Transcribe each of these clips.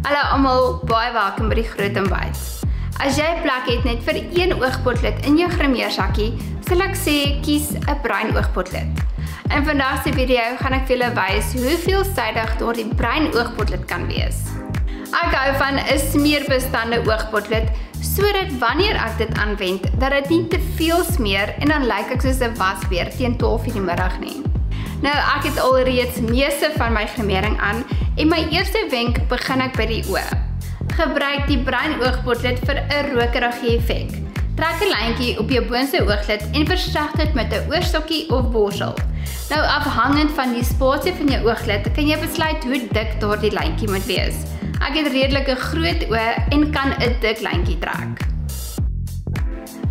Hallo almal, baie welkom by die Groot Ontbyt. As jy plek het net vir een oogpotlood in jou grimeersakkie, sal ek sê kies 'n bruin oogpotlood. In vandag se video gaan ek vir julle wys hoe veelsidig daardie bruin oogpotlood kan wees. Ek hou van 'n smeerbestande oogpotlood sodat wanneer ek dit aanwend, dat dit nie te veel smeer en dan lyk ek soos 'n wasbeer teen 12 in die middag nie. Nou, ek het alreeds meeste van my grimering aan en my eerste wenk begin ek by die oë. Gebruik die bruin oogpotlood vir 'n rokerige effek. Trek 'n lyntjie op jou boonste ooglid en versag dit met 'n oorstokkie of borsel. Nou, afhangend van die spasie van jou ooglid, kan jy besluit hoe dik daardie lyntjie moet wees. Ek het redelike groot oë en kan 'n dik lyntjie trek.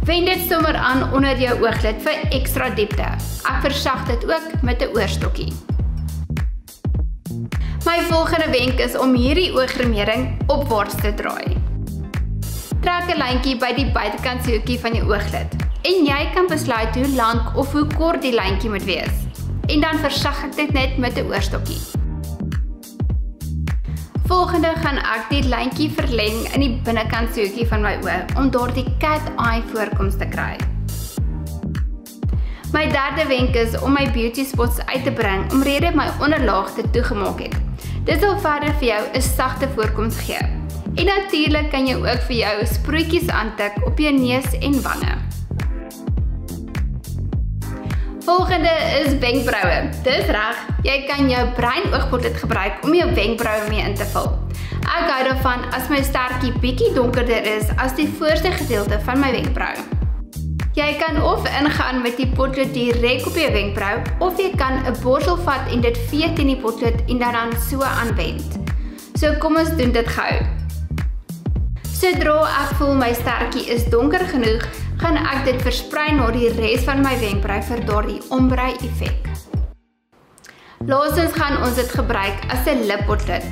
Wend dit sommer aan onder jou ooglid vir ekstra diepte. Ek versag dit ook met 'n oorstokkie. My volgende wenk is om hierdie ooggrimering opwaarts te draai. Trek 'n lyntjie by die buitekantse hoekie van jou ooglid en jy kan besluit hoe lank of hoe kort die lyntjie moet wees. En dan versag ek dit net met 'n oorstokkie. Volgende gaan ek die lyntjie verleng in die binnekantse hoekie van my oë om daardie cat eye voorkoms te kry. My derde wenk is om my beauty spots uit te bring omrede my onderlaag dit toegemaak het. Dit sal verder vir jou 'n sagte voorkoms gee. En natuurlik kan jy ook vir jou sproetjies aantik op jou neus en wange. Volgende is wenkbroue. Dis reg, jy kan jou bruin oogpotlood gebruik om jou wenkbroue mee in te vul. Ek hou daarvan as my stertjie bietjie donkerder is as die voorste gedeelte van my wenkbrau. Jy kan of ingaan met die potlood direk op jou wenkbrau, of jy kan 'n borsel vat en dit vee teen die potlood en dan so aanwend. So kom ons doen dit gou. Sodra ek voel my stertjie is donker genoeg, gaan ek dit versprei na die res van my wenkbrau vir daardie ombre effek. Laastens gaan ons dit gebruik as 'n lippotlood.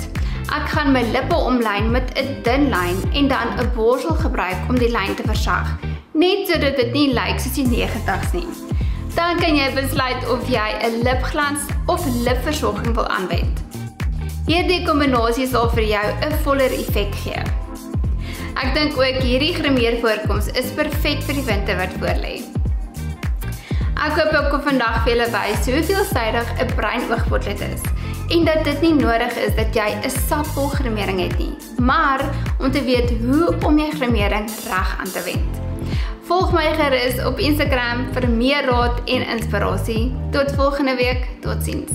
Ek gaan my lippe omlyn met 'n dun lyn en dan 'n borsel gebruik om die lyn te versag, net sodat dit nie lyk soos die 90's nie. Dan kan jy besluit of jy 'n lipglans of lipversorging wil aanwend. Hierdie kombinasie sal vir jou 'n voller effek gee. Ek dink ook hierdie grimeervoorkoms is perfek vir die winter wat voorlê. Ek hoop ek kon vandag vir julle wys hoe veelsidig 'n bruin oogpotlood is en dat dit nie nodig is dat jy 'n sapvol grimering het nie, maar om te weet hoe om jou grimering reg aan te wend. Volg my gerus op Instagram vir meer raad en inspirasie. Tot volgende week, totsiens.